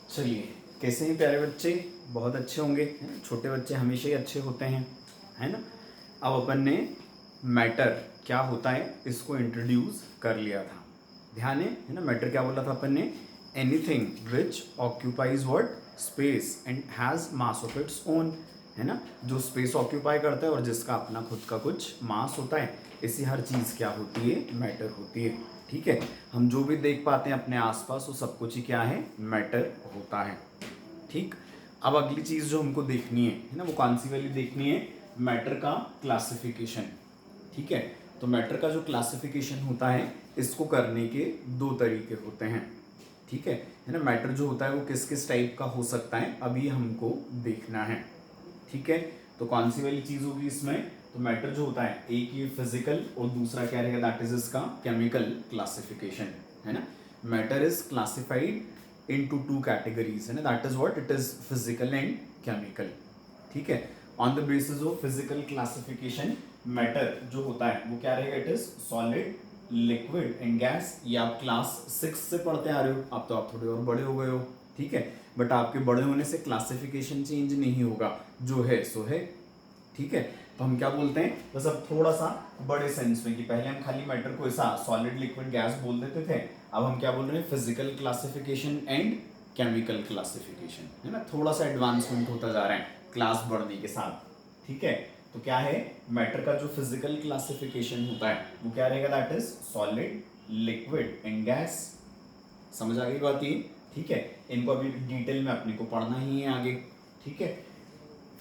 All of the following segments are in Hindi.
चलिए, कैसे हैं प्यारे बच्चे? बहुत अच्छे होंगे, है ना? छोटे बच्चे हमेशा ही अच्छे होते हैं, है ना? अब अपन ने मैटर क्या होता है इसको इंट्रोड्यूस कर लिया था। ध्यान है ना? मैटर क्या बोला था अपन ने? Anything which occupies what space and has mass of its own, है ना? जो स्पेस ऑक्यूपाई करता है और जिसका अपना खुद का कुछ मास होता है, ऐसी हर चीज़ क्या होती है? मैटर होती है। ठीक है, हम जो भी देख पाते हैं अपने आसपास वो सब कुछ ही क्या है? मैटर होता है। ठीक, अब अगली चीज़ जो हमको देखनी है ना, वो कौन सी वाली देखनी है? मैटर का क्लासिफिकेशन। ठीक है, तो मैटर का जो क्लासिफिकेशन होता है इसको करने के दो तरीके होते हैं। ठीक है ना? मैटर जो होता है वो किस किस टाइप का हो सकता है अभी हमको देखना है। ठीक है, तो कौन सी वाली चीज होगी इसमें? तो मैटर जो होता है, एक ये फिजिकल और दूसरा क्या रहेगा? दैट इज इसका केमिकल क्लासिफिकेशन, है ना? Matter is classified into two categories, है ना? That is what it is, physical and chemical. ठीक है, on the basis of physical classification matter जो होता है वो क्या रहेगा? It is solid, liquid and gas. ये आप क्लास 6 से पढ़ते आ रहे हो, अब तो आप थोड़े और बड़े हो गए हो। ठीक है, बट आपके बड़े होने से क्लासिफिकेशन चेंज नहीं होगा, जो है सो है। ठीक है, तो हम क्या बोलते हैं, बस अब थोड़ा सा बड़े सेंस में, कि पहले हम खाली मैटर को ऐसा सॉलिड, लिक्विड, गैस बोल देते थे, अब हम क्या बोल रहे हैं? Physical classification and chemical classification, है ना? थोड़ा सा एडवांसमेंट होता जा रहा है क्लास बढ़ने के साथ। ठीक है, तो क्या है? मैटर का जो फिजिकल क्लासिफिकेशन होता है वो क्या रहेगा? That is solid, liquid and gas. समझ आ गई बात ये? ठीक है, इनको अभी डिटेल में अपने को पढ़ना ही है आगे। ठीक है,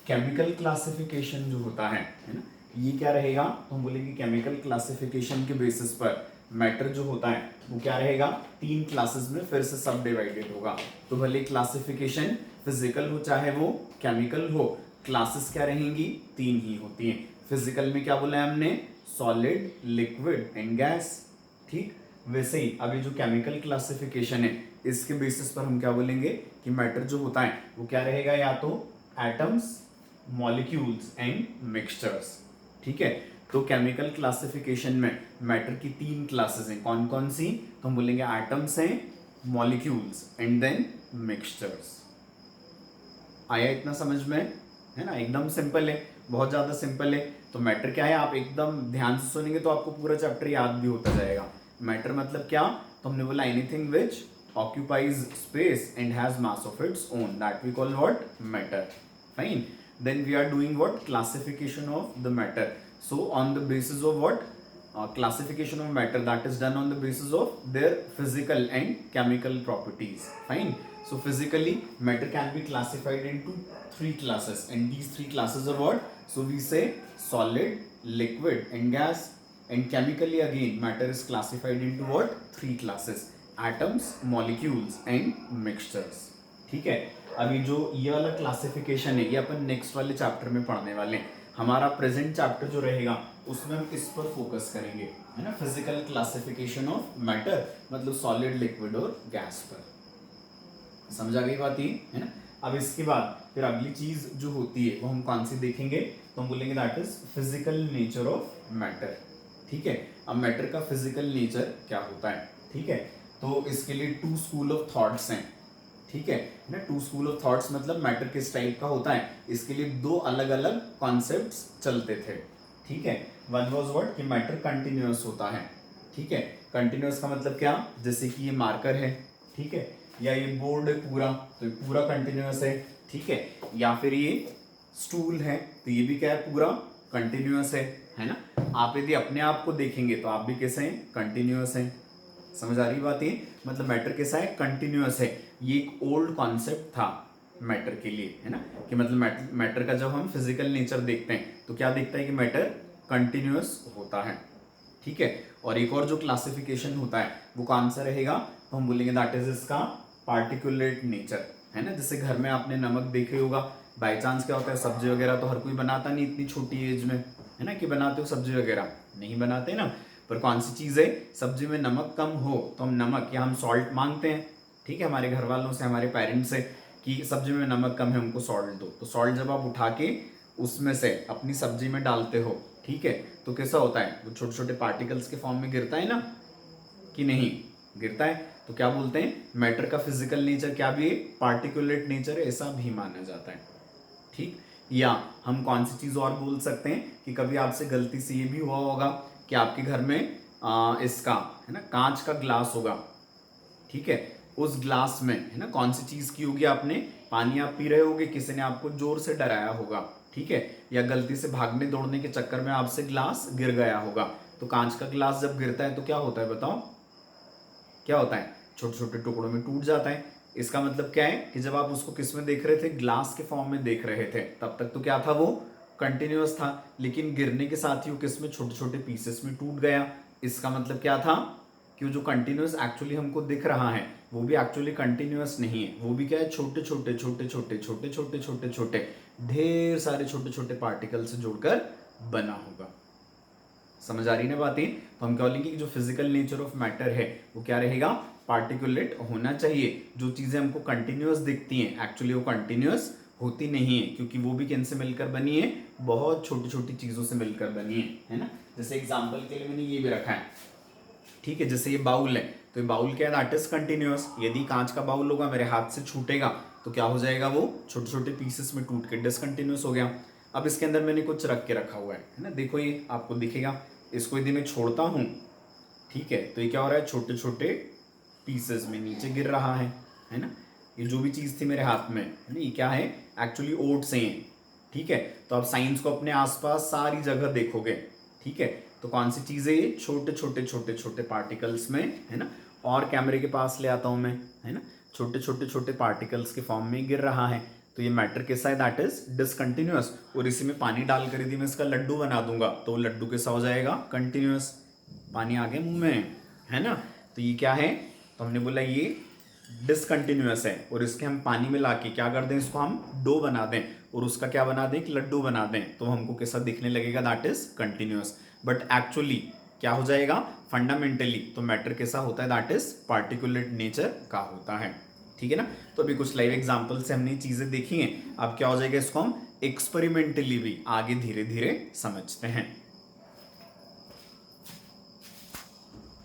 केमिकल क्लासिफिकेशन जो होता है ना, ये क्या रहेगा? तो हम बोलेंगे केमिकल क्लासिफिकेशन के बेसिस पर मैटर जो होता है वो क्या रहेगा? तीन क्लासेस में फिर से सब डिवाइडेड होगा। तो भले क्लासिफिकेशन फिजिकल हो चाहे वो केमिकल हो, क्लासेस क्या रहेंगी? तीन ही होती हैं। फिजिकल में क्या बोला है हमने? Solid, liquid and gas. ठीक, वैसे ही अभी जो केमिकल क्लासिफिकेशन है इसके बेसिस पर हम क्या बोलेंगे कि मैटर जो होता है वो क्या रहेगा? या तो एटम्स, मॉलिक्यूल्स एंड मिक्सचर्स। ठीक है, तो केमिकल क्लासिफिकेशन में मैटर की तीन क्लासेस हैं। कौन कौन सी? तो हम बोलेंगे एटम्स हैं, मॉलिक्यूल्स एंड देन मिक्सचर्स। आया इतना समझ में? है ना? एकदम सिंपल है, बहुत ज्यादा सिंपल है। तो मैटर क्या है, आप एकदम ध्यान से सुनेंगे तो आपको पूरा चैप्टर याद भी होता जाएगा। मैटर मतलब क्या? तो हमने बोला anything which occupies space and has mass of its own, that we call what? Matter. Fine, then we are doing what? Classification of the matter. So on the basis of what? Classification of matter, that is done on the basis of their physical and chemical properties. Fine, so physically matter can be classified into three classes, and these three classes are what? So we say solid, liquid and gas. And chemically again matter is classified into what? Three classes: atoms, molecules and mixtures. ठीक है, अभी जो ये वाला क्लासिफिकेशन है ये अपन नेक्स्ट वाले चैप्टर में पढ़ने वाले हैं। हमारा प्रेजेंट चैप्टर जो रहेगा उसमें हम इस पर फोकस करेंगे, है ना? फिजिकल क्लासिफिकेशन ऑफ मैटर, मतलब सॉलिड, लिक्विड और गैस पर। समझ आ गई बात ये, है ना? अब इसके बाद फिर अगली चीज जो होती है वो हम कौन सी देखेंगे? तो हम बोलेंगे that is physical nature of matter. ठीक है, अब मैटर का फिजिकल नेचर क्या होता है? ठीक है, तो इसके लिए टू स्कूल ऑफ थॉट्स हैं। ठीक है ना? टू स्कूल ऑफ थॉट्स मतलब मैटर किस टाइप का होता है, इसके लिए दो अलग अलग कॉन्सेप्ट्स चलते थे। ठीक है, वन वाज व्हाट? कि मैटर कंटिन्यूअस होता है। ठीक है, कंटिन्यूअस का मतलब क्या? जैसे कि ये मार्कर है, ठीक है, या ये बोर्ड है पूरा, तो ये पूरा कंटिन्यूअस है। ठीक है, या फिर ये स्टूल है तो ये भी क्या है? पूरा कंटिन्यूअस है ना? आप यदि अपने आप को देखेंगे तो आप भी कैसे हैं? कंटिन्यूअस हैं। समझ आ रही बात ये? मतलब मैटर कैसा है? कंटिन्यूअस है। ये एक ओल्ड कॉन्सेप्ट था मैटर के लिए, है ना? कि मतलब मैटर का जब हम फिजिकल नेचर देखते हैं तो क्या दिखता है? कि मैटर कंटिन्यूअस होता है। ठीक है, और एक और जो क्लासिफिकेशन होता है वो कौन सा रहेगा? तो हम बोलेंगे दैट इज इसका पार्टिकुलेट नेचर, है ना? जैसे घर में आपने नमक देखे होगा, बाई चांस क्या होता है, सब्जी वगैरह तो हर कोई बनाता नहीं इतनी छोटी एज में, है ना? कि बनाते हो सब्जी वगैरह? नहीं बनाते ना। पर कौन सी चीज़ है, सब्जी में नमक कम हो तो हम नमक या हम सॉल्ट मांगते हैं। ठीक है, हमारे घर वालों से, हमारे पेरेंट्स से, कि सब्जी में नमक कम है हमको सॉल्ट दो। तो सॉल्ट जब आप उठा के उसमें से अपनी सब्जी में डालते हो, ठीक है, तो कैसा होता है? वो छोटे छोटे पार्टिकल्स के फॉर्म में गिरता है ना, कि नहीं गिरता है? तो क्या बोलते हैं, मैटर का फिजिकल नेचर क्या भी है, पार्टिकुलेट नेचर है, ऐसा भी माना जाता है। ठीक, या हम कौन सी चीज और बोल सकते हैं कि कभी आपसे गलती से ये भी हुआ होगा कि आपके घर में इसका है ना कांच का ग्लास होगा, ठीक है, उस ग्लास में है ना कौन सी चीज की होगी, आपने पानी आप पी रहे होगे, किसी ने आपको जोर से डराया होगा, ठीक है, या गलती से भागने दौड़ने के चक्कर में आपसे ग्लास गिर गया होगा। तो कांच का ग्लास जब गिरता है तो क्या होता है बताओ, क्या होता है, छोटे छोटे टुकड़ों में टूट जाता है। इसका मतलब क्या है कि जब आप उसको किस में देख रहे थे, ग्लास के फॉर्म में देख रहे थे, तब तक तो क्या था, वो कंटिन्यूअस था, लेकिन गिरने के साथ ही वो किस में, छोटे छोटे पीसेस में टूट गया। इसका मतलब क्या था कि वो जो कंटिन्यूअस एक्चुअली हमको दिख रहा है वो भी एक्चुअली कंटिन्यूअस नहीं है, वो भी क्या है, छोटे छोटे छोटे छोटे छोटे छोटे छोटे छोटे ढेर सारे छोटे छोटे पार्टिकल से जुड़कर बना होगा। समझ आ रही ना बातें। तो हम क्या बोलेंगे कि जो फिजिकल नेचर ऑफ मैटर है वो क्या रहेगा, पार्टिकुलेट होना चाहिए। जो चीजें हमको कंटिन्यूअस दिखती हैं एक्चुअली वो कंटिन्यूअस होती नहीं है, क्योंकि वो भी किन से मिलकर बनी है, बहुत छोटी छोटी चीजों से मिलकर बनी है ना। जैसे एग्जाम्पल के लिए मैंने ये भी रखा है, ठीक है, जैसे ये बाउल है, तो ये बाउल क्या है, दैट इज कंटिन्यूअस। यदि कांच का बाउल होगा, मेरे हाथ से छूटेगा तो क्या हो जाएगा, वो छोटे छोटे पीसेस में टूट के डिसकंटिन्यूअस हो गया। अब इसके अंदर मैंने कुछ रख के रखा हुआ है ना, देखो ये आपको दिखेगा, इसको यदि मैं छोड़ता हूं, ठीक है, तो ये क्या हो रहा है, छोटे छोटे पीसेस में नीचे गिर रहा है ना। ये जो भी चीज थी मेरे हाथ में है ना, ये क्या है, एक्चुअली ओट से है, ठीक है। तो आप साइंस को अपने आसपास सारी जगह देखोगे, ठीक है, तो कौन सी चीजें, ये छोटे छोटे छोटे छोटे पार्टिकल्स में है ना। और कैमरे के पास ले आता हूं मैं, है ना, छोटे छोटे छोटे पार्टिकल्स के फॉर्म में गिर रहा है। तो ये मैटर कैसा है, दैट इज डिसकंटिन्यूअस। और इसी में पानी डालकर यदि मैं इसका लड्डू बना दूंगा तो वो लड्डू कैसा हो जाएगा, कंटिन्यूअस। पानी आ गया मुंह में, है ना। तो ये क्या है, तो हमने बोला ये डिसकंटिन्यूअस है, और इसके हम पानी में लाके क्या कर दें, इसको हम डो बना दें और उसका क्या बना दें, एक लड्डू बना दें, तो हमको कैसा दिखने लगेगा, that is continuous. But actually क्या हो जाएगा, फंडामेंटली तो मैटर कैसा होता है, दैट इज पार्टिकुलेट नेचर का होता है, ठीक है ना। तो अभी कुछ लाइव एग्जांपल से हमने चीजें देखी हैं, अब क्या हो जाएगा, इसको हम एक्सपेरिमेंटली भी आगे धीरे धीरे समझते हैं।